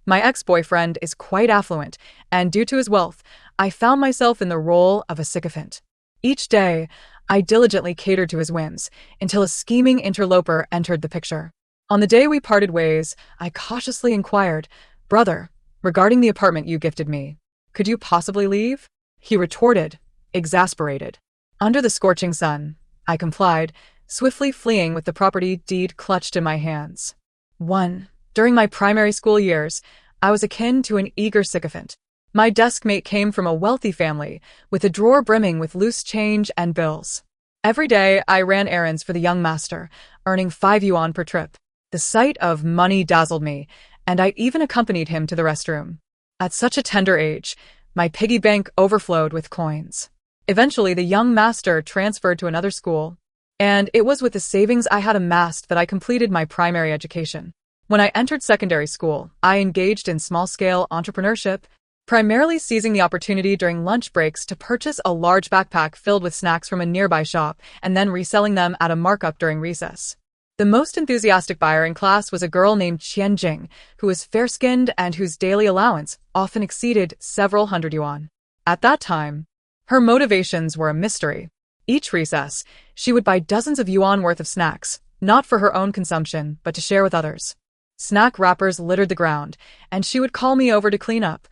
My ex-boyfriend is quite affluent, and due to his wealth, I found myself in the role of a sycophant. Each day, I diligently catered to his whims, until a scheming interloper entered the picture. On the day we parted ways, I cautiously inquired, "Brother, regarding the apartment you gifted me, could you possibly leave?" He retorted, exasperated. "Under the scorching sun," I complied, swiftly fleeing with the property deed clutched in my hands. 1. During my primary school years, I was akin to an eager sycophant. My deskmate came from a wealthy family, with a drawer brimming with loose change and bills. Every day, I ran errands for the young master, earning 5 yuan per trip. The sight of money dazzled me, and I even accompanied him to the restroom. At such a tender age, my piggy bank overflowed with coins. Eventually, the young master transferred to another school, and it was with the savings I had amassed that I completed my primary education. When I entered secondary school, I engaged in small-scale entrepreneurship, primarily seizing the opportunity during lunch breaks to purchase a large backpack filled with snacks from a nearby shop and then reselling them at a markup during recess. The most enthusiastic buyer in class was a girl named Chen Jing, who was fair-skinned and whose daily allowance often exceeded several hundred yuan. At that time, her motivations were a mystery. Each recess, she would buy dozens of yuan worth of snacks, not for her own consumption, but to share with others. Snack wrappers littered the ground, and she would call me over to clean up,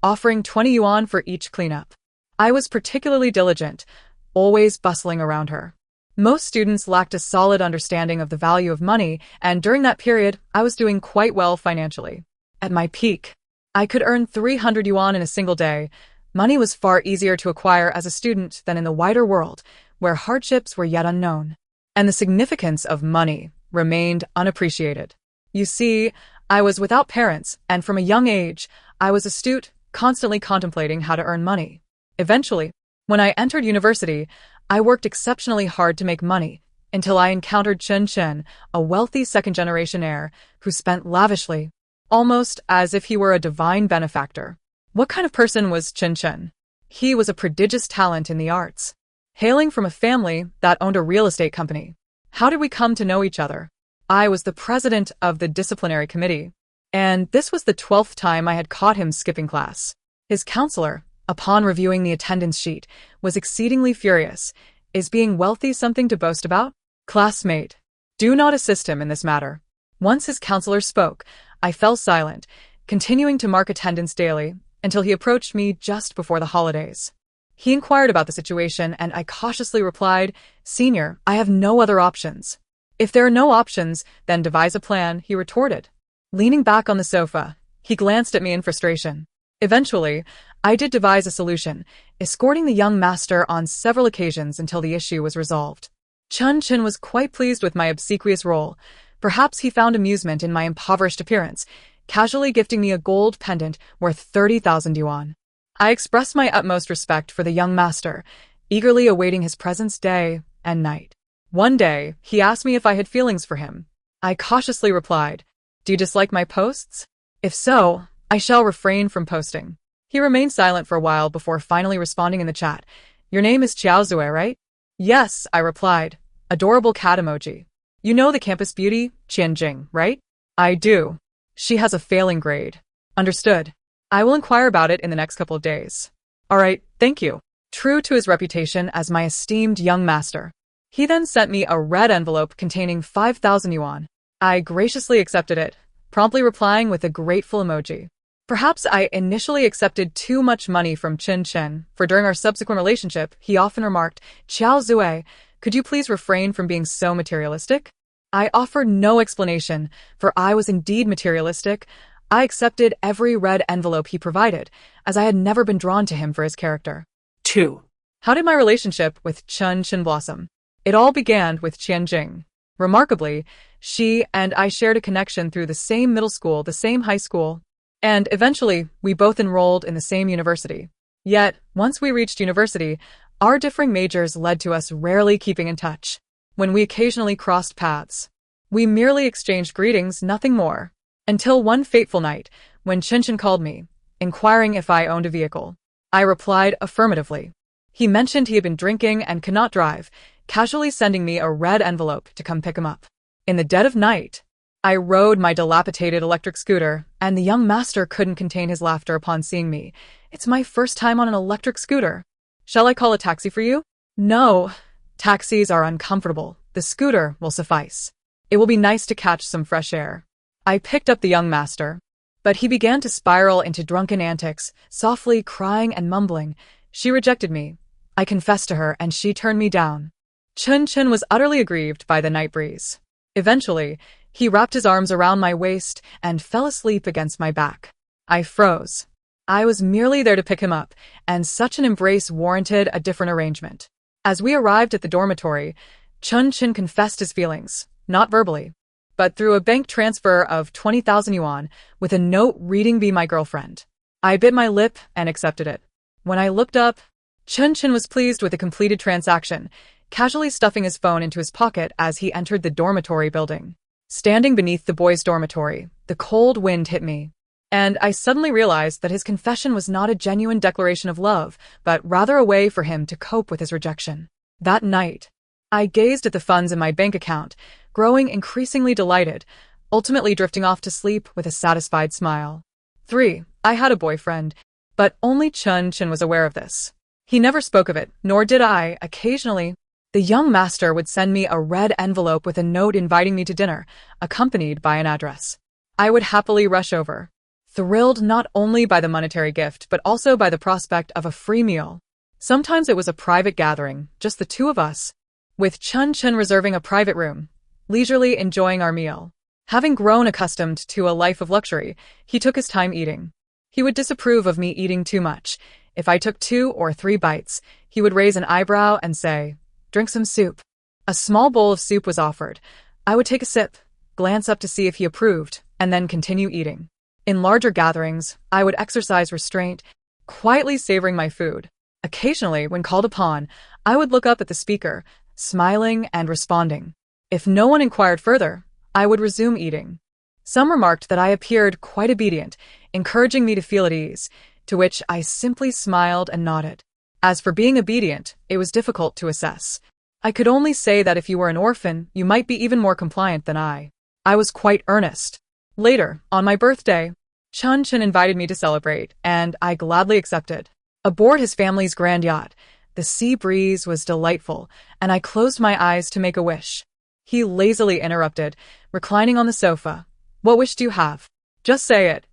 offering 20 yuan for each cleanup. I was particularly diligent, always bustling around her. Most students lacked a solid understanding of the value of money, and during that period, I was doing quite well financially. At my peak, I could earn 300 yuan in a single day. Money was far easier to acquire as a student than in the wider world, where hardships were yet unknown, and the significance of money remained unappreciated. You see, I was without parents, and from a young age, I was astute, constantly contemplating how to earn money. Eventually, when I entered university, I worked exceptionally hard to make money, until I encountered Chen Chen, a wealthy second-generation heir, who spent lavishly, almost as if he were a divine benefactor. What kind of person was Chen Chen? He was a prodigious talent in the arts, hailing from a family that owned a real estate company. How did we come to know each other? I was the president of the disciplinary committee, and this was the 12th time I had caught him skipping class. His counselor, upon reviewing the attendance sheet, was exceedingly furious. Is being wealthy something to boast about? Classmate, do not assist him in this matter. Once his counselor spoke, I fell silent, continuing to mark attendance daily, until he approached me just before the holidays. He inquired about the situation, and I cautiously replied, "Senior, I have no other options." "If there are no options, then devise a plan," he retorted. Leaning back on the sofa, he glanced at me in frustration. Eventually, I did devise a solution, escorting the young master on several occasions until the issue was resolved. Chen Chen was quite pleased with my obsequious role. Perhaps he found amusement in my impoverished appearance, casually gifting me a gold pendant worth 30,000 yuan. I expressed my utmost respect for the young master, eagerly awaiting his presence day and night. One day, he asked me if I had feelings for him. I cautiously replied, "Do you dislike my posts? If so, I shall refrain from posting." He remained silent for a while before finally responding in the chat. "Your name is Xiao Zue, right?" "Yes," I replied. Adorable cat emoji. "You know the campus beauty, Chen Jing, right?" "I do. She has a failing grade." "Understood. I will inquire about it in the next couple of days." "All right, thank you." True to his reputation as my esteemed young master, he then sent me a red envelope containing 5,000 yuan. I graciously accepted it, promptly replying with a grateful emoji. Perhaps I initially accepted too much money from Chen Chen, for during our subsequent relationship, he often remarked, "Xiao Zue, could you please refrain from being so materialistic?" I offered no explanation, for I was indeed materialistic. I accepted every red envelope he provided, as I had never been drawn to him for his character. 2. How did my relationship with Chen Chen blossom? It all began with Chen Jing. Remarkably, she and I shared a connection through the same middle school, the same high school, and eventually we both enrolled in the same university. Yet, once we reached university, our differing majors led to us rarely keeping in touch. When we occasionally crossed paths, we merely exchanged greetings, nothing more. Until one fateful night, when Chen Chen called me, inquiring if I owned a vehicle. I replied affirmatively. He mentioned he had been drinking and could not drive, casually sending me a red envelope to come pick him up. In the dead of night, I rode my dilapidated electric scooter, and the young master couldn't contain his laughter upon seeing me. It's my first time on an electric scooter. Shall I call a taxi for you? No. Taxis are uncomfortable. The scooter will suffice. It will be nice to catch some fresh air. I picked up the young master, but he began to spiral into drunken antics, softly crying and mumbling. She rejected me. I confessed to her, and she turned me down. Chen Chen was utterly aggrieved by the night breeze. Eventually, he wrapped his arms around my waist and fell asleep against my back. I froze. I was merely there to pick him up, and such an embrace warranted a different arrangement. As we arrived at the dormitory, Chen Chen confessed his feelings, not verbally, but through a bank transfer of 20,000 yuan with a note reading "Be my girlfriend." I bit my lip and accepted it. When I looked up, Chen Chen was pleased with the completed transaction, casually stuffing his phone into his pocket as he entered the dormitory building. Standing beneath the boys' dormitory, the cold wind hit me, and I suddenly realized that his confession was not a genuine declaration of love, but rather a way for him to cope with his rejection. That night, I gazed at the funds in my bank account, growing increasingly delighted, ultimately drifting off to sleep with a satisfied smile. 3. I had a boyfriend, but only Chen Chen was aware of this. He never spoke of it, nor did I. Occasionally, the young master would send me a red envelope with a note inviting me to dinner, accompanied by an address. I would happily rush over, thrilled not only by the monetary gift but also by the prospect of a free meal. Sometimes it was a private gathering, just the two of us, with Chen Chen reserving a private room, leisurely enjoying our meal. Having grown accustomed to a life of luxury, he took his time eating. He would disapprove of me eating too much. If I took 2 or 3 bites, he would raise an eyebrow and say, "Drink some soup." A small bowl of soup was offered. I would take a sip, glance up to see if he approved, and then continue eating. In larger gatherings, I would exercise restraint, quietly savoring my food. Occasionally, when called upon, I would look up at the speaker, smiling and responding. If no one inquired further, I would resume eating. Some remarked that I appeared quite obedient, encouraging me to feel at ease, to which I simply smiled and nodded. As for being obedient, it was difficult to assess. I could only say that if you were an orphan, you might be even more compliant than I. I was quite earnest. Later, on my birthday, Chen Chen invited me to celebrate, and I gladly accepted. Aboard his family's grand yacht, the sea breeze was delightful, and I closed my eyes to make a wish. He lazily interrupted, reclining on the sofa. "What wish do you have? Just say it.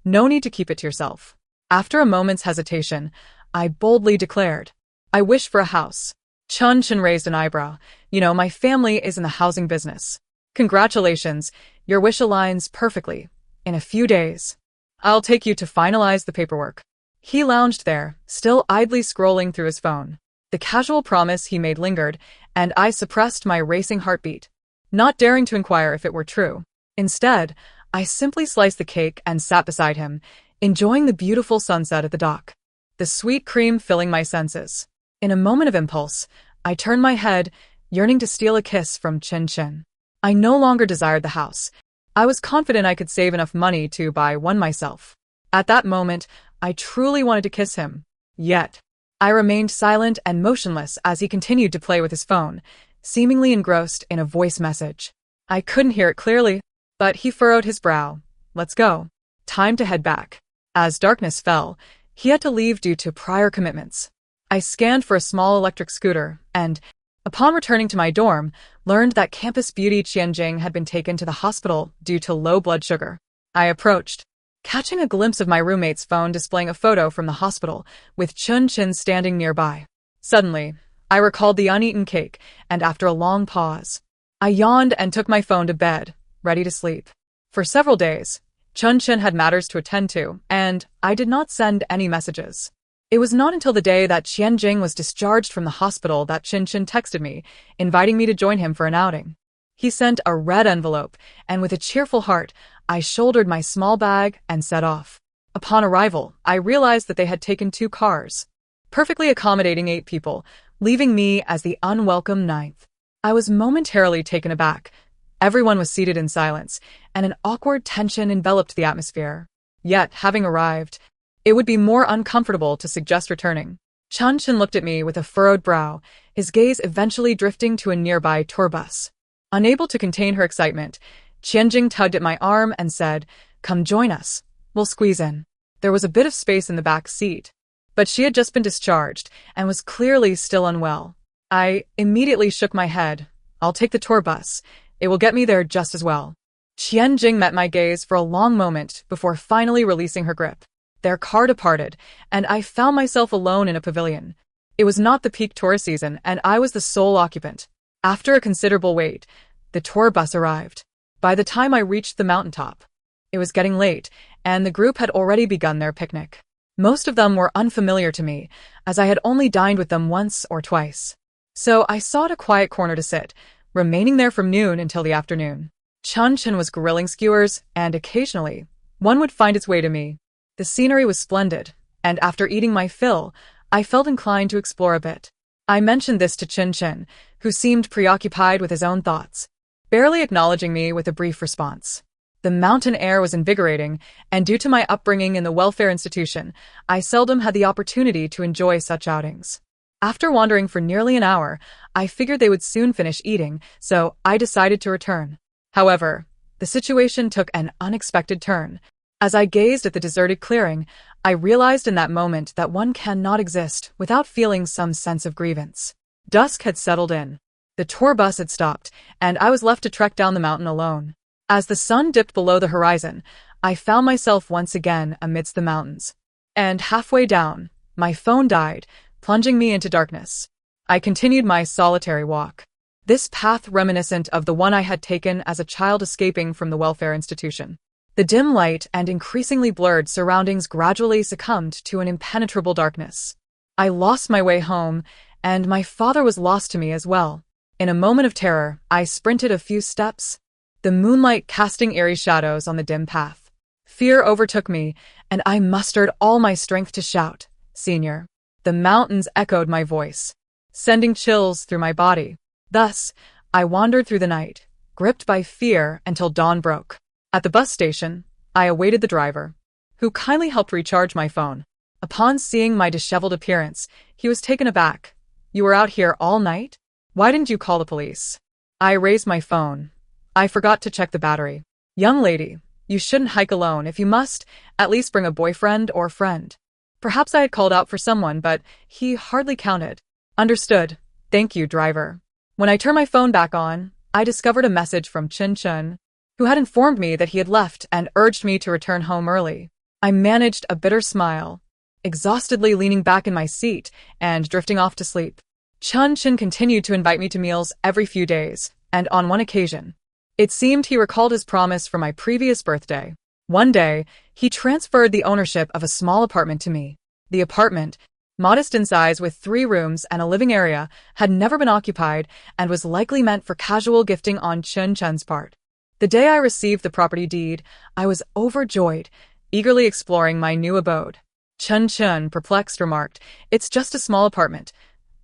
No need to keep it to yourself." After a moment's hesitation, I boldly declared, "I wish for a house." Chen Chen raised an eyebrow. "You know, my family is in the housing business." "Congratulations, your wish aligns perfectly. In a few days, I'll take you to finalize the paperwork." He lounged there, still idly scrolling through his phone. The casual promise he made lingered, and I suppressed my racing heartbeat, not daring to inquire if it were true. Instead, I simply sliced the cake and sat beside him, enjoying the beautiful sunset at the dock, the sweet cream filling my senses. In a moment of impulse, I turned my head, yearning to steal a kiss from Chen Chen. I no longer desired the house. I was confident I could save enough money to buy one myself. At that moment, I truly wanted to kiss him. Yet, I remained silent and motionless as he continued to play with his phone, seemingly engrossed in a voice message. I couldn't hear it clearly, but he furrowed his brow. "Let's go. Time to head back." As darkness fell, he had to leave due to prior commitments. I scanned for a small electric scooter and, upon returning to my dorm, learned that campus beauty Chen Jing had been taken to the hospital due to low blood sugar. I approached, catching a glimpse of my roommate's phone displaying a photo from the hospital, with Chen Chen standing nearby. Suddenly, I recalled the uneaten cake, and after a long pause, I yawned and took my phone to bed, ready to sleep. For several days, Chen Chen had matters to attend to, and I did not send any messages. It was not until the day that Chen Jing was discharged from the hospital that Chen Chen texted me, inviting me to join him for an outing. He sent a red envelope, and with a cheerful heart, I shouldered my small bag and set off. Upon arrival, I realized that they had taken 2 cars, perfectly accommodating 8 people, leaving me as the unwelcome 9th. I was momentarily taken aback. Everyone was seated in silence, and an awkward tension enveloped the atmosphere. Yet, having arrived, it would be more uncomfortable to suggest returning. Chen Chen looked at me with a furrowed brow, his gaze eventually drifting to a nearby tour bus. Unable to contain her excitement, Chen Jing tugged at my arm and said, "Come join us. We'll squeeze in." There was a bit of space in the back seat, but she had just been discharged and was clearly still unwell. I immediately shook my head. "I'll take the tour bus. It will get me there just as well." Chen Jing met my gaze for a long moment before finally releasing her grip. Their car departed, and I found myself alone in a pavilion. It was not the peak tourist season, and I was the sole occupant. After a considerable wait, the tour bus arrived. By the time I reached the mountaintop, it was getting late, and the group had already begun their picnic. Most of them were unfamiliar to me, as I had only dined with them once or twice. So I sought a quiet corner to sit, remaining there from noon until the afternoon. Chen Chen was grilling skewers, and occasionally, one would find its way to me. The scenery was splendid, and after eating my fill, I felt inclined to explore a bit. I mentioned this to Chen Chen, who seemed preoccupied with his own thoughts, barely acknowledging me with a brief response. The mountain air was invigorating, and due to my upbringing in the welfare institution, I seldom had the opportunity to enjoy such outings. After wandering for nearly an hour, I figured they would soon finish eating, so I decided to return. However, the situation took an unexpected turn. As I gazed at the deserted clearing, I realized in that moment that one cannot exist without feeling some sense of grievance. Dusk had settled in. The tour bus had stopped, and I was left to trek down the mountain alone. As the sun dipped below the horizon, I found myself once again amidst the mountains. And halfway down, my phone died, plunging me into darkness. I continued my solitary walk. This path reminiscent of the one I had taken as a child escaping from the welfare institution. The dim light and increasingly blurred surroundings gradually succumbed to an impenetrable darkness. I lost my way home, and my father was lost to me as well. In a moment of terror, I sprinted a few steps, the moonlight casting eerie shadows on the dim path. Fear overtook me, and I mustered all my strength to shout, "Senior." The mountains echoed my voice, sending chills through my body. Thus, I wandered through the night, gripped by fear until dawn broke. At the bus station, I awaited the driver, who kindly helped recharge my phone. Upon seeing my disheveled appearance, he was taken aback. "You were out here all night? Why didn't you call the police?" I raised my phone. "I forgot to check the battery." "Young lady, you shouldn't hike alone. If you must, at least bring a boyfriend or friend." Perhaps I had called out for someone, but he hardly counted. "Understood. Thank you, driver." When I turned my phone back on, I discovered a message from Chen Chen, who had informed me that he had left and urged me to return home early. I managed a bitter smile, exhaustedly leaning back in my seat and drifting off to sleep. Chen Chen continued to invite me to meals every few days, and on one occasion, it seemed he recalled his promise from my previous birthday. One day, he transferred the ownership of a small apartment to me. The apartment, modest in size with 3 rooms and a living area, had never been occupied and was likely meant for casual gifting on Chen Chen's part. The day I received the property deed, I was overjoyed, eagerly exploring my new abode. Chen Chen, perplexed, remarked, "It's just a small apartment.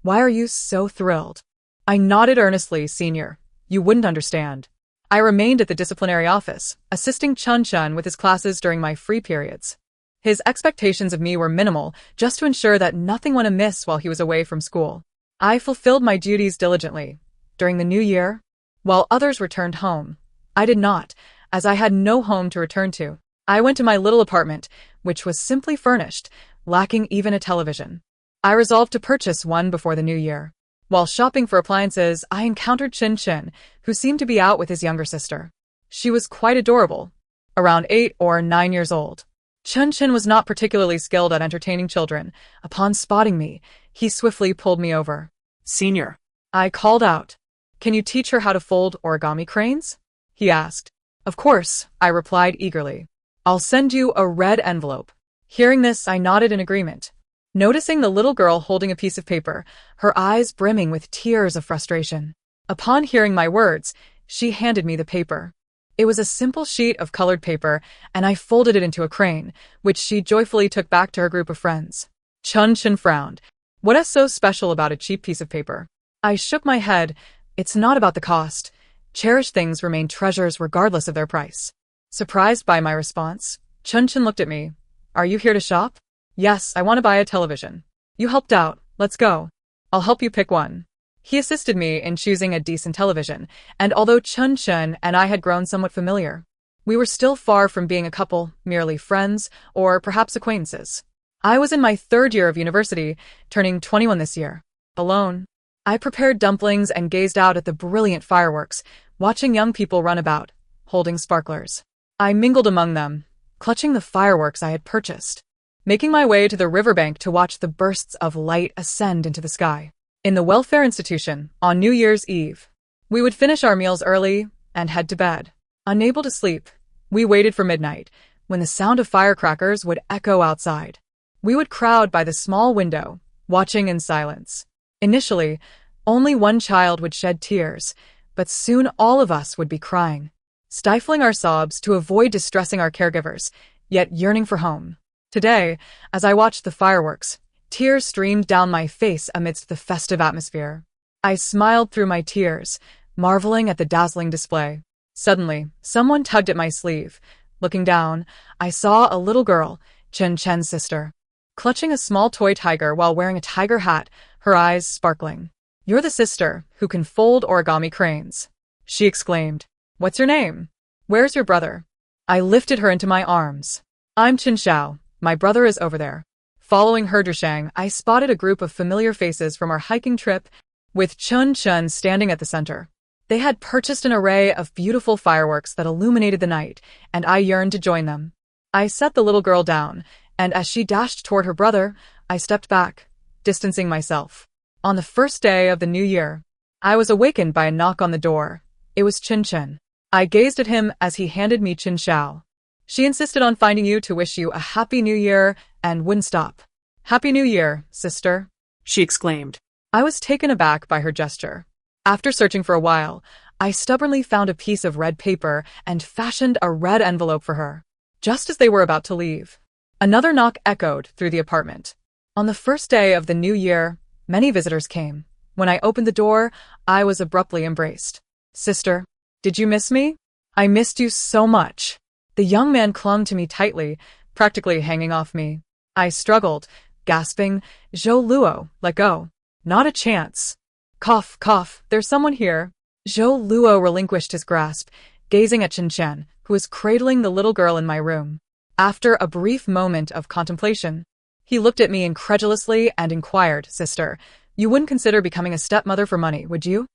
Why are you so thrilled?" I nodded earnestly. "Senior, you wouldn't understand. I remained at the disciplinary office, assisting Chen Chen with his classes during my free periods. His expectations of me were minimal, just to ensure that nothing went amiss while he was away from school. I fulfilled my duties diligently. During the new year, while others returned home, I did not, as I had no home to return to. I went to my little apartment, which was simply furnished, lacking even a television. I resolved to purchase one before the new year. While shopping for appliances, I encountered Chen Chen, who seemed to be out with his younger sister. She was quite adorable, around 8 or 9 years old. Chen Chen was not particularly skilled at entertaining children. Upon spotting me, he swiftly pulled me over. "Senior," I called out. "Can you teach her how to fold origami cranes?" he asked. "Of course," I replied eagerly. "I'll send you a red envelope." Hearing this, I nodded in agreement, noticing the little girl holding a piece of paper, her eyes brimming with tears of frustration. Upon hearing my words, she handed me the paper. It was a simple sheet of colored paper, and I folded it into a crane, which she joyfully took back to her group of friends. Chen Chen frowned. "What is so special about a cheap piece of paper?" I shook my head. "It's not about the cost. Cherished things remain treasures regardless of their price." Surprised by my response, Chen Chen looked at me. "Are you here to shop?" "Yes, I want to buy a television." "You helped out. Let's go. I'll help you pick one." He assisted me in choosing a decent television, and although Chen Chen and I had grown somewhat familiar, we were still far from being a couple, merely friends, or perhaps acquaintances. I was in my third year of university, turning 21 this year. Alone. I prepared dumplings and gazed out at the brilliant fireworks, watching young people run about, holding sparklers. I mingled among them, clutching the fireworks I had purchased, making my way to the riverbank to watch the bursts of light ascend into the sky. In the welfare institution, on New Year's Eve, we would finish our meals early and head to bed. Unable to sleep, we waited for midnight, when the sound of firecrackers would echo outside. We would crowd by the small window, watching in silence. Initially, only one child would shed tears, but soon all of us would be crying, stifling our sobs to avoid distressing our caregivers, yet yearning for home. Today, as I watched the fireworks, tears streamed down my face amidst the festive atmosphere. I smiled through my tears, marveling at the dazzling display. Suddenly, someone tugged at my sleeve. Looking down, I saw a little girl, Chen Chen's sister, clutching a small toy tiger while wearing a tiger hat, her eyes sparkling. "You're the sister who can fold origami cranes," she exclaimed. "What's your name? Where's your brother?" I lifted her into my arms. "I'm Chen Xiao. My brother is over there." Following her drishang, I spotted a group of familiar faces from our hiking trip, with Chen Chen standing at the center. They had purchased an array of beautiful fireworks that illuminated the night, and I yearned to join them. I set the little girl down, and as she dashed toward her brother, I stepped back, distancing myself. On the first day of the new year, I was awakened by a knock on the door. It was Chen Chen. I gazed at him as he handed me Chen Xiao. "She insisted on finding you to wish you a happy new year and wouldn't stop." "Happy New Year, sister," she exclaimed. I was taken aback by her gesture. After searching for a while, I stubbornly found a piece of red paper and fashioned a red envelope for her. Just as they were about to leave, another knock echoed through the apartment. On the first day of the new year, many visitors came. When I opened the door, I was abruptly embraced. "Sister, did you miss me?" "I missed you so much." The young man clung to me tightly, practically hanging off me. I struggled, gasping, "Zhao Luo, let go." "Not a chance." "Cough, cough, there's someone here." Zhao Luo relinquished his grasp, gazing at Chen Chen, who was cradling the little girl in my room. After a brief moment of contemplation, he looked at me incredulously and inquired, "Sister, you wouldn't consider becoming a stepmother for money, would you?"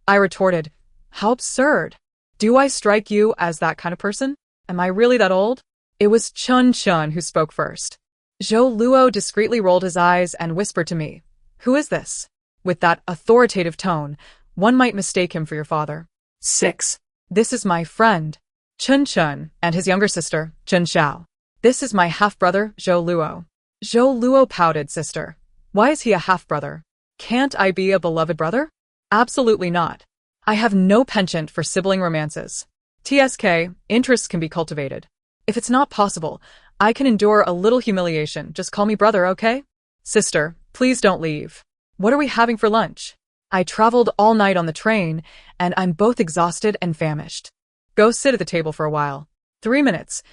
I retorted, "How absurd. Do I strike you as that kind of person? Am I really that old?" It was Chen Chen who spoke first. Zhao Luo discreetly rolled his eyes and whispered to me, "Who is this?" With that authoritative tone, one might mistake him for your father. 6. "This is my friend, Chen Chen, and his younger sister, Chen Xiao. This is my half-brother, Zhao Luo." Zhao Luo pouted, "Sister, why is he a half-brother? Can't I be a beloved brother?" "Absolutely not. I have no penchant for sibling romances. TSK, interests can be cultivated. If it's not possible, I can endure a little humiliation. Just call me brother, okay? Sister, please don't leave. What are we having for lunch? I traveled all night on the train, and I'm both exhausted and famished." "Go sit at the table for a while." 3 minutes.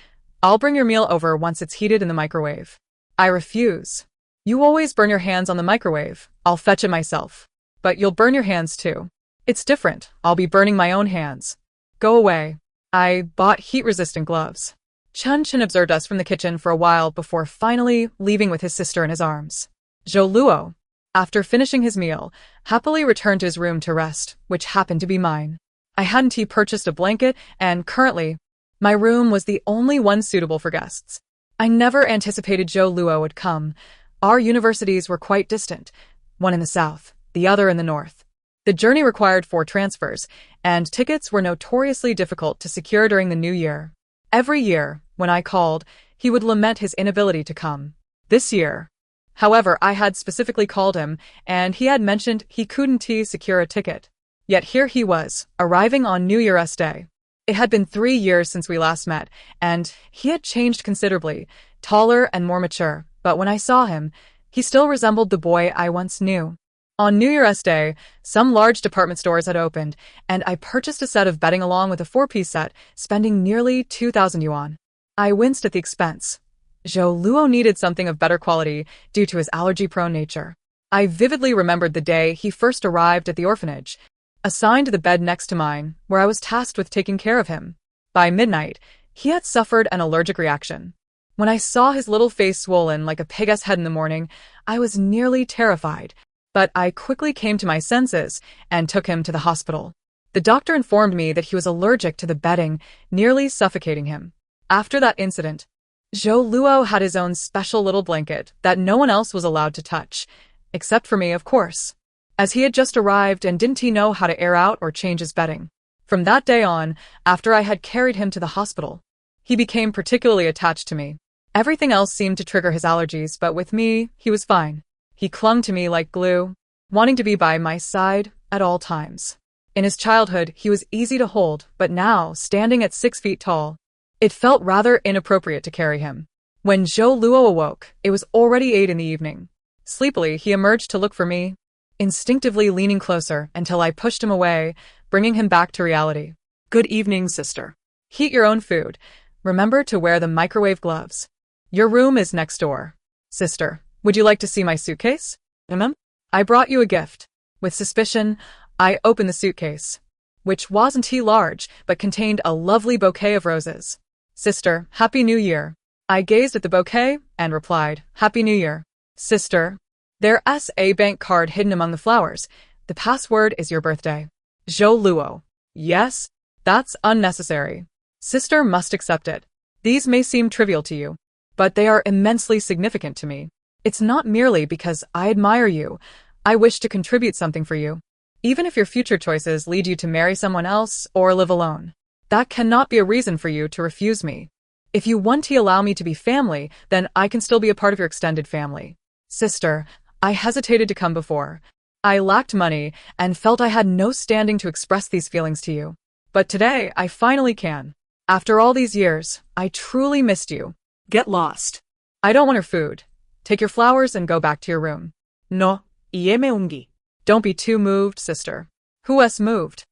"I'll bring your meal over once it's heated in the microwave." I refuse. "You always burn your hands on the microwave. I'll fetch it myself." "But you'll burn your hands too." "It's different. I'll be burning my own hands." "Go away." I bought heat-resistant gloves. Chen Chen observed us from the kitchen for a while before finally leaving with his sister in his arms. Zhao Luo, after finishing his meal, happily returned to his room to rest, which happened to be mine. I hadn't purchased a blanket, and currently, my room was the only one suitable for guests. I never anticipated Zhao Luo would come. Our universities were quite distant, one in the south, the other in the north. The journey required 4 transfers, and tickets were notoriously difficult to secure during the new year. Every year, when I called, he would lament his inability to come. This year, however, I had specifically called him, and he had mentioned he couldn't secure a ticket. Yet here he was, arriving on New Year's Day. It had been 3 years since we last met, and he had changed considerably, taller and more mature, but when I saw him, he still resembled the boy I once knew. On New Year's Day, some large department stores had opened, and I purchased a set of bedding along with a 4-piece set, spending nearly 2,000 yuan. I winced at the expense. Zhao Luo needed something of better quality due to his allergy-prone nature. I vividly remembered the day he first arrived at the orphanage, assigned the bed next to mine, where I was tasked with taking care of him. By midnight, he had suffered an allergic reaction. When I saw his little face swollen like a pig's head in the morning, I was nearly terrified, but I quickly came to my senses and took him to the hospital. The doctor informed me that he was allergic to the bedding, nearly suffocating him. After that incident, Zhao Luo had his own special little blanket that no one else was allowed to touch, except for me, of course, as he had just arrived and didn't he know how to air out or change his bedding. From that day on, after I had carried him to the hospital, he became particularly attached to me. Everything else seemed to trigger his allergies, but with me, he was fine. He clung to me like glue, wanting to be by my side at all times. In his childhood, he was easy to hold, but now, standing at 6 feet tall, it felt rather inappropriate to carry him. When Zhao Luo awoke, it was already 8 in the evening. Sleepily, he emerged to look for me, instinctively leaning closer until I pushed him away, bringing him back to reality. Good evening, sister. Heat your own food. Remember to wear the microwave gloves. Your room is next door. Sister, would you like to see my suitcase? I brought you a gift. With suspicion, I opened the suitcase, which wasn't too large, but contained a lovely bouquet of roses. Sister, Happy New Year. I gazed at the bouquet and replied, Happy New Year. Sister, there's a bank card hidden among the flowers. The password is your birthday. Zhao Luo. Yes, that's unnecessary. Sister must accept it. These may seem trivial to you, but they are immensely significant to me. It's not merely because I admire you. I wish to contribute something for you. Even if your future choices lead you to marry someone else or live alone, that cannot be a reason for you to refuse me. If you want to allow me to be family, then I can still be a part of your extended family. Sister, I hesitated to come before. I lacked money and felt I had no standing to express these feelings to you. But today, I finally can. After all these years, I truly missed you. Get lost. I don't want your food. Take your flowers and go back to your room. No, ieme ungi. Don't be too moved, sister. Who else moved?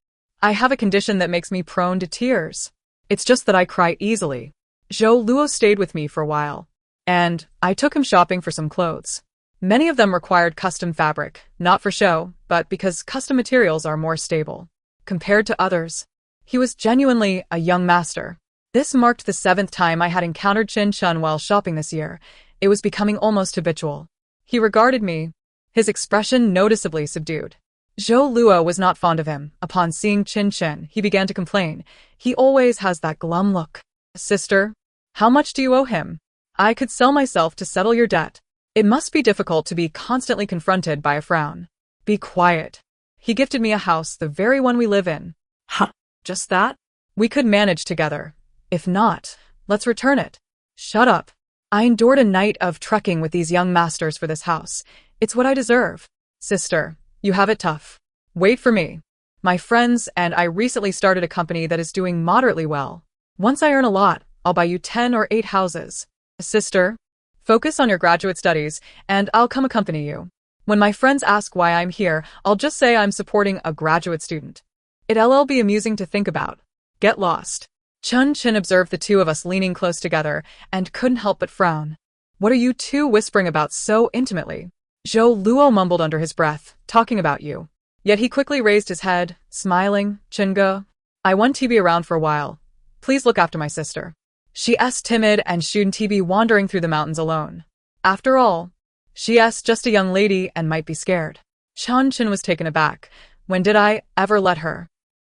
I have a condition that makes me prone to tears. It's just that I cry easily. Zhao Luo stayed with me for a while, and I took him shopping for some clothes. Many of them required custom fabric, not for show, but because custom materials are more stable. Compared to others, he was genuinely a young master. This marked the 7th time I had encountered Chen Chen while shopping this year. It was becoming almost habitual. He regarded me, his expression noticeably subdued. Zhao Luo was not fond of him. Upon seeing Chen Chen, he began to complain. He always has that glum look. Sister, how much do you owe him? I could sell myself to settle your debt. It must be difficult to be constantly confronted by a frown. Be quiet. He gifted me a house, the very one we live in. Huh, just that? We could manage together. If not, let's return it. Shut up. I endured a night of trekking with these young masters for this house. It's what I deserve. Sister, you have it tough. Wait for me. My friends and I recently started a company that is doing moderately well. Once I earn a lot, I'll buy you 10 or 8 houses. Sister, focus on your graduate studies, and I'll come accompany you. When my friends ask why I'm here, I'll just say I'm supporting a graduate student. It'll be amusing to think about. Get lost. Chen Chen observed the two of us leaning close together and couldn't help but frown. What are you two whispering about so intimately? Zhao Luo mumbled under his breath, talking about you. Yet he quickly raised his head, smiling. Chinga, I want to be around for a while. Please look after my sister. She's timid and shouldn't be wandering through the mountains alone. After all, she's just a young lady and might be scared. Chen Chen was taken aback. When did I ever let her?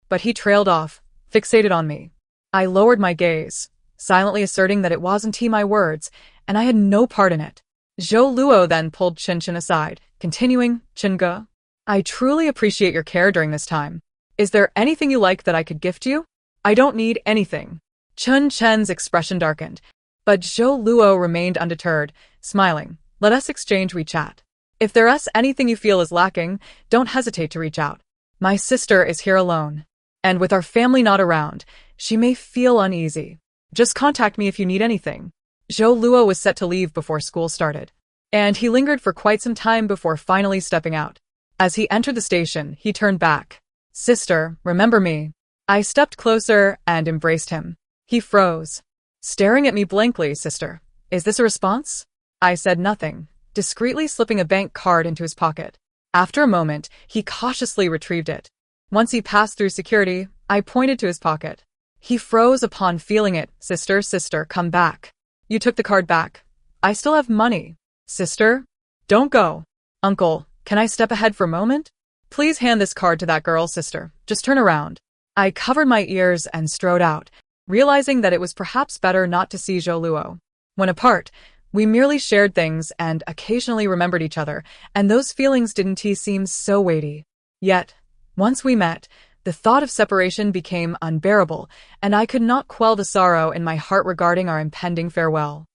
But he trailed off, fixated on me. I lowered my gaze, silently asserting that it wasn't my words, and I had no part in it. Zhao Luo then pulled Chen Chen aside, continuing, Chinga, I truly appreciate your care during this time. Is there anything you like that I could gift you? I don't need anything. Chen Chen's expression darkened, but Zhao Luo remained undeterred, smiling. Let us exchange WeChat. If there's anything you feel is lacking, don't hesitate to reach out. My sister is here alone, and with our family not around, she may feel uneasy. Just contact me if you need anything. Zhao Luo was set to leave before school started, and he lingered for quite some time before finally stepping out. As he entered the station, he turned back. Sister, remember me? I stepped closer and embraced him. He froze, staring at me blankly. Sister, is this a response? I said nothing, discreetly slipping a bank card into his pocket. After a moment, he cautiously retrieved it. Once he passed through security, I pointed to his pocket. He froze upon feeling it. Sister, sister, come back. You took the card back. I still have money. Sister? Don't go. Uncle, can I step ahead for a moment? Please hand this card to that girl, sister. Just turn around. I covered my ears and strode out, realizing that it was perhaps better not to see Zhao Luo. When apart, we merely shared things and occasionally remembered each other, and those feelings didn't seem so weighty. Yet, once we met, the thought of separation became unbearable, and I could not quell the sorrow in my heart regarding our impending farewell.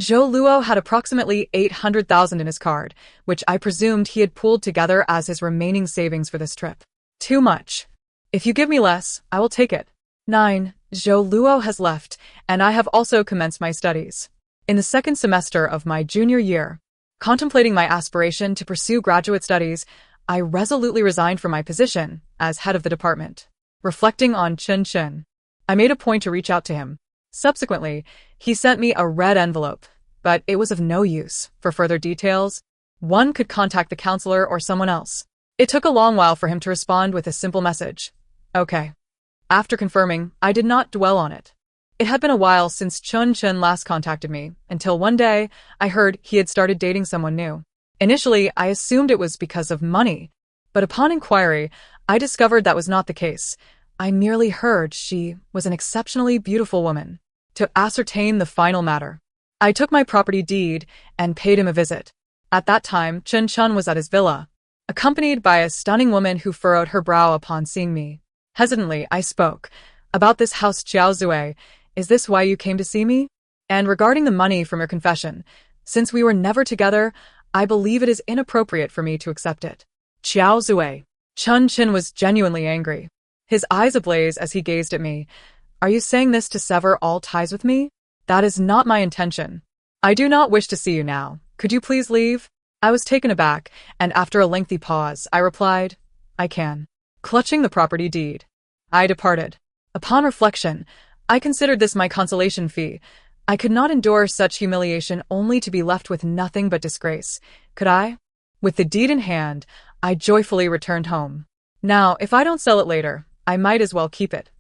Zhao Luo had approximately 800,000 in his card, which I presumed he had pooled together as his remaining savings for this trip. Too much. If you give me less, I will take it. 9. Zhao Luo has left, and I have also commenced my studies. In the second semester of my junior year, contemplating my aspiration to pursue graduate studies, I resolutely resigned from my position as head of the department. Reflecting on Chen Chen, I made a point to reach out to him. Subsequently, he sent me a red envelope, but it was of no use. For further details, one could contact the counselor or someone else. It took a long while for him to respond with a simple message. Okay. After confirming, I did not dwell on it. It had been a while since Chen Chen last contacted me, until one day I heard he had started dating someone new. Initially, I assumed it was because of money, but upon inquiry, I discovered that was not the case. I merely heard she was an exceptionally beautiful woman. To ascertain the final matter, I took my property deed and paid him a visit. At that time, Chen Chen was at his villa, accompanied by a stunning woman who furrowed her brow upon seeing me. Hesitantly, I spoke. About this house, Xiao Zui, is this why you came to see me? And regarding the money from your confession, since we were never together, I believe it is inappropriate for me to accept it. Xiao Zui. Chen Chen was genuinely angry, his eyes ablaze as he gazed at me. Are you saying this to sever all ties with me? That is not my intention. I do not wish to see you now. Could you please leave? I was taken aback, and after a lengthy pause, I replied, I can. Clutching the property deed, I departed. Upon reflection, I considered this my consolation fee. I could not endure such humiliation only to be left with nothing but disgrace. Could I? With the deed in hand, I joyfully returned home. Now, if I don't sell it later, I might as well keep it.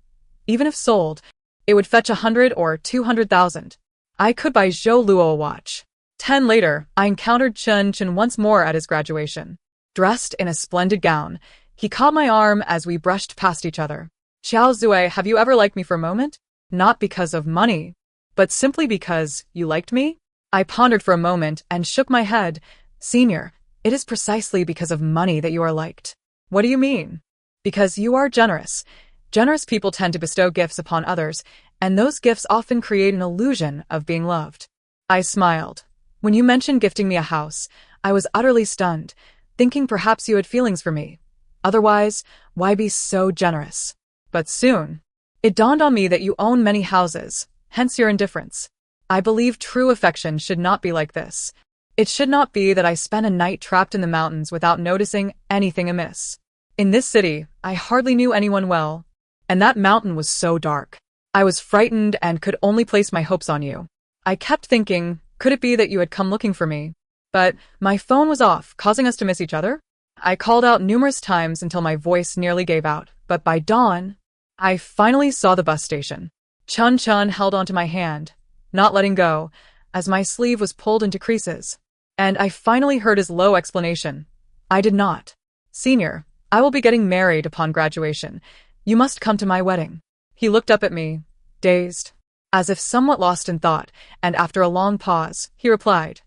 Even if sold, it would fetch 100 or 200,000. I could buy Zhao Luo a watch. 10 later, I encountered Chen Chen once more at his graduation. Dressed in a splendid gown, he caught my arm as we brushed past each other. Xiao Zui, have you ever liked me for a moment? Not because of money, but simply because you liked me? I pondered for a moment and shook my head. Senior, it is precisely because of money that you are liked. What do you mean? Because you are generous. Generous people tend to bestow gifts upon others, and those gifts often create an illusion of being loved. I smiled. When you mentioned gifting me a house, I was utterly stunned, thinking perhaps you had feelings for me. Otherwise, why be so generous? But soon, it dawned on me that you own many houses, hence your indifference. I believe true affection should not be like this. It should not be that I spent a night trapped in the mountains without noticing anything amiss. In this city, I hardly knew anyone well, and that mountain was so dark. I was frightened and could only place my hopes on you. I kept thinking, could it be that you had come looking for me? But my phone was off, causing us to miss each other. I called out numerous times until my voice nearly gave out, but by dawn, I finally saw the bus station. Chen Chen held onto my hand, not letting go, as my sleeve was pulled into creases. And I finally heard his low explanation. I did not. Senior, I will be getting married upon graduation. You must come to my wedding. He looked up at me, dazed, as if somewhat lost in thought, and after a long pause, he replied,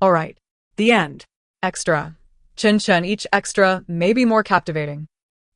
All right. The end. Extra. Chen Chen, each extra may be more captivating.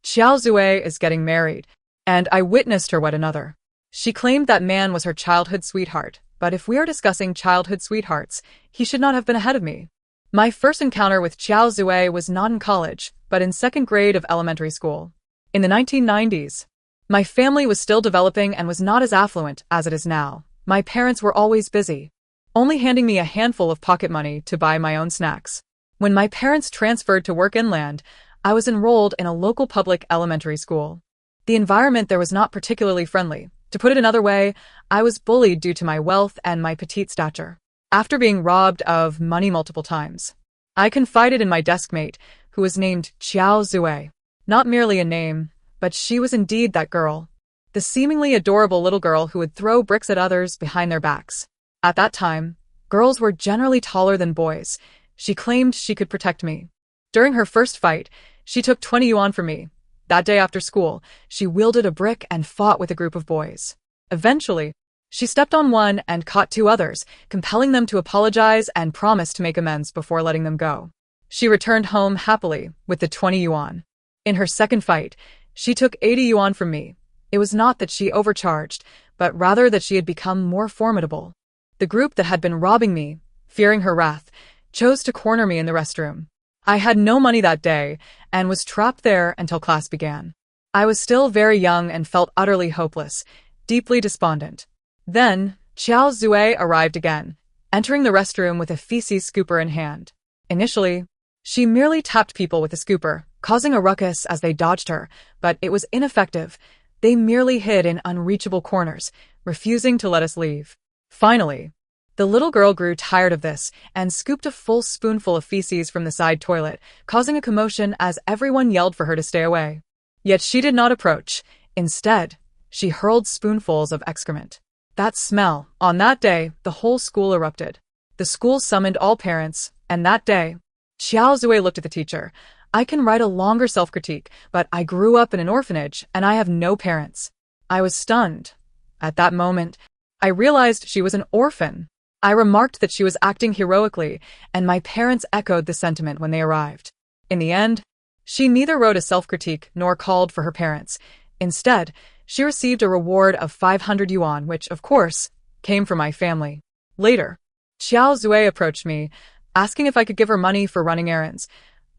Xiao Zui is getting married, and I witnessed her wed another. She claimed that man was her childhood sweetheart, but if we are discussing childhood sweethearts, he should not have been ahead of me. My first encounter with Xiao Zui was not in college, but in second grade of elementary school. In the 1990s, my family was still developing and was not as affluent as it is now. My parents were always busy, only handing me a handful of pocket money to buy my own snacks. When my parents transferred to work inland, I was enrolled in a local public elementary school. The environment there was not particularly friendly. To put it another way, I was bullied due to my wealth and my petite stature. After being robbed of money multiple times, I confided in my desk mate, who was named Xiao Zue. Not merely a name, but she was indeed that girl. The seemingly adorable little girl who would throw bricks at others behind their backs. At that time, girls were generally taller than boys. She claimed she could protect me. During her first fight, she took 20 yuan from me. That day after school, she wielded a brick and fought with a group of boys. Eventually, she stepped on one and caught two others, compelling them to apologize and promise to make amends before letting them go. She returned home happily with the 20 yuan. In her second fight, she took 80 yuan from me. It was not that she overcharged, but rather that she had become more formidable. The group that had been robbing me, fearing her wrath, chose to corner me in the restroom. I had no money that day and was trapped there until class began. I was still very young and felt utterly hopeless, deeply despondent. Then, Xiao Zue arrived again, entering the restroom with a feces scooper in hand. Initially, she merely tapped people with the scooper, causing a ruckus as they dodged her, but it was ineffective. They merely hid in unreachable corners, refusing to let us leave. Finally, the little girl grew tired of this and scooped a full spoonful of feces from the side toilet, causing a commotion as everyone yelled for her to stay away. Yet she did not approach. Instead, she hurled spoonfuls of excrement. That smell, on that day, the whole school erupted. The school summoned all parents, and that day, Xiao Zue looked at the teacher. I can write a longer self-critique, but I grew up in an orphanage and I have no parents. I was stunned. At that moment, I realized she was an orphan. I remarked that she was acting heroically, and my parents echoed the sentiment when they arrived. In the end, she neither wrote a self-critique nor called for her parents. Instead, she received a reward of 500 yuan, which, of course, came from my family. Later, Xiao Zue approached me, asking if I could give her money for running errands.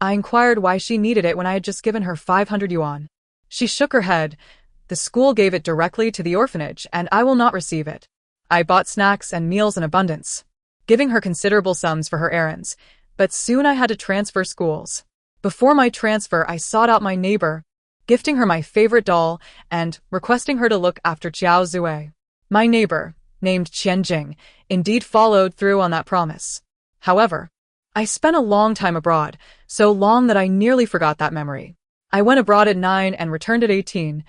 I inquired why she needed it when I had just given her 500 yuan. She shook her head. The school gave it directly to the orphanage, and I will not receive it. I bought snacks and meals in abundance, giving her considerable sums for her errands, but soon I had to transfer schools. Before my transfer, I sought out my neighbor, gifting her my favorite doll and requesting her to look after Xiao Zue. My neighbor, named Chen Jing, indeed followed through on that promise. However, I spent a long time abroad, so long that I nearly forgot that memory. I went abroad at 9 and returned at 18.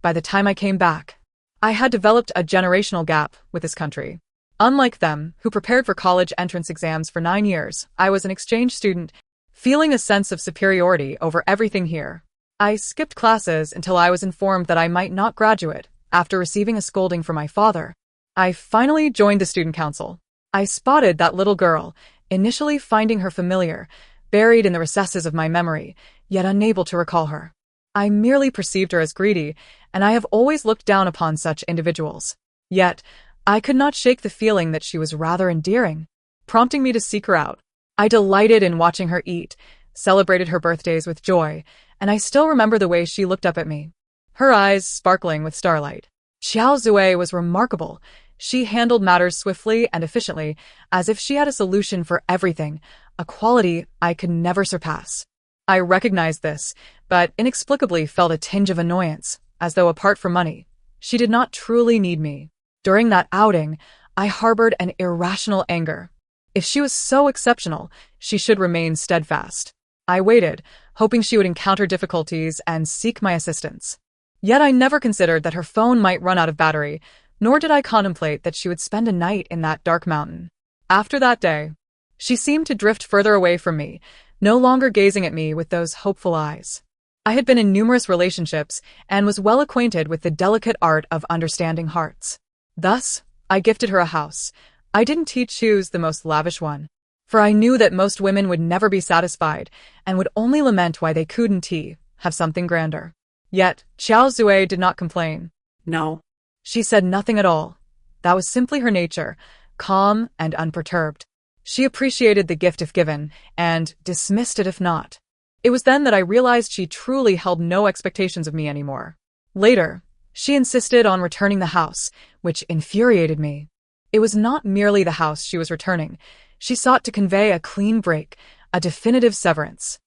By the time I came back, I had developed a generational gap with this country. Unlike them, who prepared for college entrance exams for 9 years, I was an exchange student, feeling a sense of superiority over everything here. I skipped classes until I was informed that I might not graduate. After receiving a scolding from my father, I finally joined the student council. I spotted that little girl, initially finding her familiar, buried in the recesses of my memory, yet unable to recall her. I merely perceived her as greedy, and I have always looked down upon such individuals. Yet, I could not shake the feeling that she was rather endearing, prompting me to seek her out. I delighted in watching her eat, celebrated her birthdays with joy, and I still remember the way she looked up at me, her eyes sparkling with starlight. Xiao Zue was remarkable. She handled matters swiftly and efficiently, as if she had a solution for everything, a quality I could never surpass. I recognized this, but inexplicably felt a tinge of annoyance, as though apart from money, she did not truly need me. During that outing, I harbored an irrational anger. If she was so exceptional, she should remain steadfast. I waited, hoping she would encounter difficulties and seek my assistance. Yet I never considered that her phone might run out of battery, nor did I contemplate that she would spend a night in that dark mountain. After that day, she seemed to drift further away from me, no longer gazing at me with those hopeful eyes. I had been in numerous relationships and was well acquainted with the delicate art of understanding hearts. Thus, I gifted her a house. I didn't choose the most lavish one, for I knew that most women would never be satisfied and would only lament why they couldn't have something grander. Yet, Xiao Zue did not complain. No. She said nothing at all. That was simply her nature, calm and unperturbed. She appreciated the gift if given, and dismissed it if not. It was then that I realized she truly held no expectations of me anymore. Later, she insisted on returning the house, which infuriated me. It was not merely the house she was returning. She sought to convey a clean break, a definitive severance.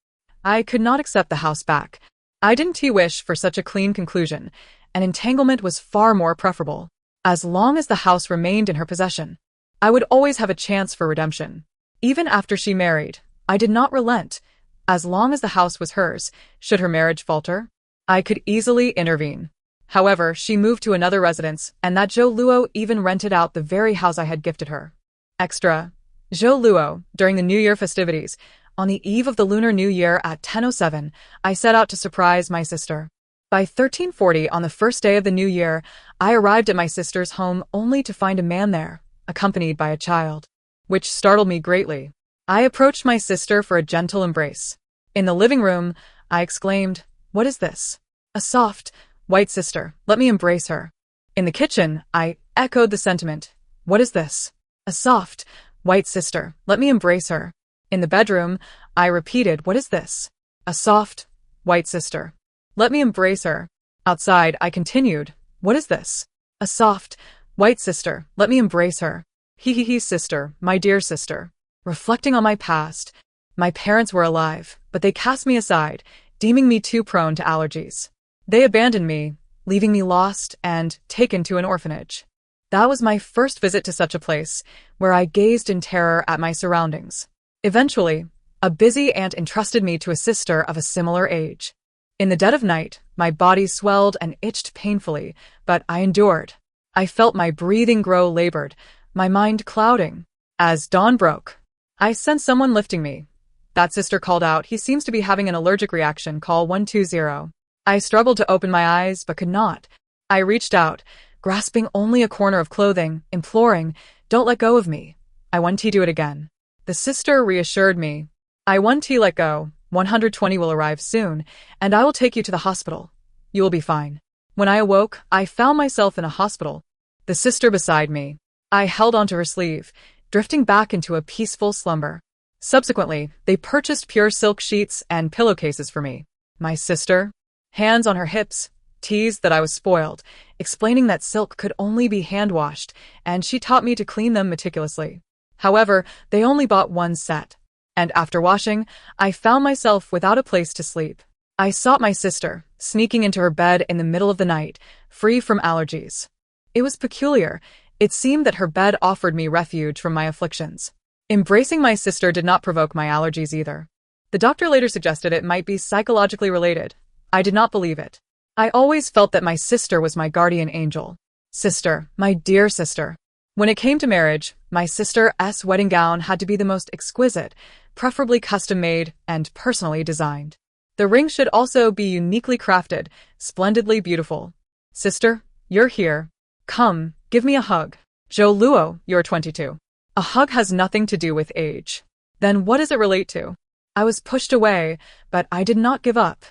I could not accept the house back. I didn't wish for such a clean conclusion. An entanglement was far more preferable. As long as the house remained in her possession, I would always have a chance for redemption. Even after she married, I did not relent. As long as the house was hers, should her marriage falter, I could easily intervene. However, she moved to another residence, and that Zhao Luo even rented out the very house I had gifted her. Extra. Zhao Luo, during the New Year festivities, on the eve of the Lunar New Year at 10:07, I set out to surprise my sister. By 1340, on the first day of the New Year, I arrived at my sister's home only to find a man there, accompanied by a child, which startled me greatly. I approached my sister for a gentle embrace. In the living room, I exclaimed, "What is this?" "A soft, white sister. Let me embrace her." In the kitchen, I echoed the sentiment. "What is this?" "A soft, white sister. Let me embrace her." In the bedroom, I repeated, "What is this?" "A soft, white sister. Let me embrace her." Outside, I continued, "What is this?" "A soft, white sister. Let me embrace her." He, sister, my dear sister. Reflecting on my past, my parents were alive, but they cast me aside, deeming me too prone to allergies. They abandoned me, leaving me lost and taken to an orphanage. That was my first visit to such a place, where I gazed in terror at my surroundings. Eventually, a busy aunt entrusted me to a sister of a similar age. In the dead of night, my body swelled and itched painfully, but I endured. I felt my breathing grow labored, my mind clouding. As dawn broke, I sensed someone lifting me. That sister called out, "He seems to be having an allergic reaction, call 120. I struggled to open my eyes, but could not. I reached out, grasping only a corner of clothing, imploring, "Don't let go of me." "I want to do it again." The sister reassured me. "I want to let go. 120 will arrive soon, and I will take you to the hospital. You will be fine." When I awoke, I found myself in a hospital. The sister beside me. I held onto her sleeve, drifting back into a peaceful slumber. Subsequently, they purchased pure silk sheets and pillowcases for me. My sister, hands on her hips, teased that I was spoiled, explaining that silk could only be hand-washed, and she taught me to clean them meticulously. However, they only bought one set, and after washing, I found myself without a place to sleep. I sought my sister, sneaking into her bed in the middle of the night, free from allergies. It was peculiar. It seemed that her bed offered me refuge from my afflictions. Embracing my sister did not provoke my allergies either. The doctor later suggested it might be psychologically related. I did not believe it. I always felt that my sister was my guardian angel. Sister, my dear sister. When it came to marriage, my sister's wedding gown had to be the most exquisite, preferably custom-made and personally designed. The ring should also be uniquely crafted, splendidly beautiful. "Sister, you're here. Come, give me a hug." "Zhao Luo, you're 22. A hug has nothing to do with age." "Then what does it relate to?" I was pushed away, but I did not give up.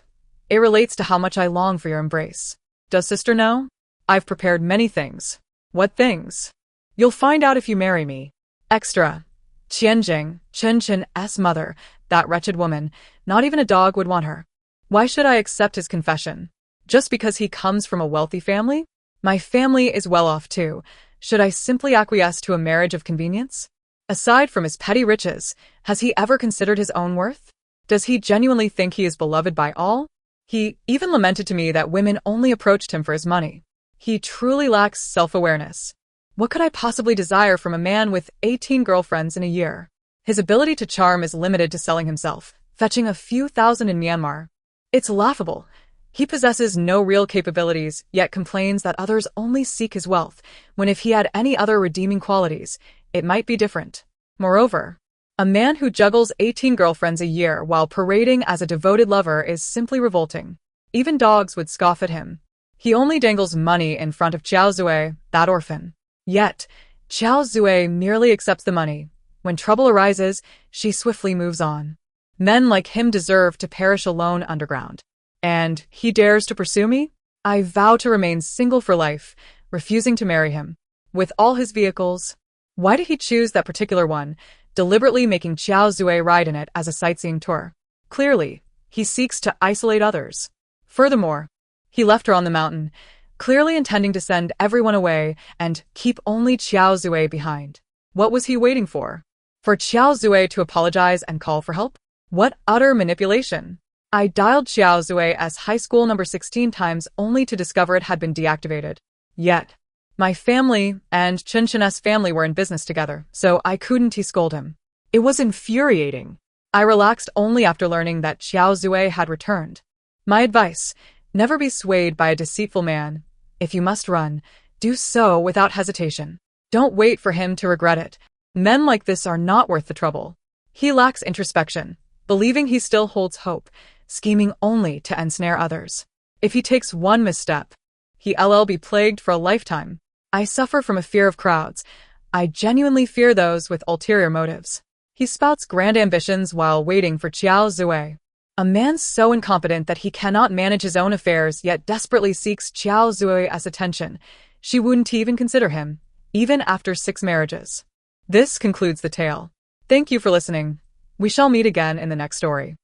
"It relates to how much I long for your embrace." "Does sister know?" "I've prepared many things." "What things?" "You'll find out if you marry me." Extra. Chen Jing, Chen Chen's mother, that wretched woman, not even a dog would want her. Why should I accept his confession? Just because he comes from a wealthy family? My family is well off too. Should I simply acquiesce to a marriage of convenience? Aside from his petty riches, has he ever considered his own worth? Does he genuinely think he is beloved by all? He even lamented to me that women only approached him for his money. He truly lacks self-awareness. What could I possibly desire from a man with 18 girlfriends in a year? His ability to charm is limited to selling himself, fetching a few thousand in Myanmar. It's laughable. He possesses no real capabilities, yet complains that others only seek his wealth, when if he had any other redeeming qualities, it might be different. Moreover, a man who juggles 18 girlfriends a year while parading as a devoted lover is simply revolting. Even dogs would scoff at him. He only dangles money in front of Xiao Zui, that orphan. Yet, Xiao Zui merely accepts the money. When trouble arises, she swiftly moves on. Men like him deserve to perish alone underground. And he dares to pursue me? I vow to remain single for life, refusing to marry him. With all his vehicles, why did he choose that particular one, deliberately making Xiao Zui ride in it as a sightseeing tour? Clearly, he seeks to isolate others. Furthermore, he left her on the mountain, clearly intending to send everyone away and keep only Xiao Zui behind. What was he waiting for? For Xiao Zui to apologize and call for help? What utter manipulation! I dialed Xiao Zui's high school number 16 times only to discover it had been deactivated. Yet, my family and Chen Chen's family were in business together, so I couldn't scold him. It was infuriating. I relaxed only after learning that Xiao Zui had returned. My advice: never be swayed by a deceitful man. If you must run, do so without hesitation. Don't wait for him to regret it. Men like this are not worth the trouble. He lacks introspection, believing he still holds hope, scheming only to ensnare others. If he takes one misstep, he'll be plagued for a lifetime. I suffer from a fear of crowds. I genuinely fear those with ulterior motives. He spouts grand ambitions while waiting for Xiao Zui. A man so incompetent that he cannot manage his own affairs yet desperately seeks Xiao Zui's attention. She wouldn't even consider him, even after 6 marriages. This concludes the tale. Thank you for listening. We shall meet again in the next story.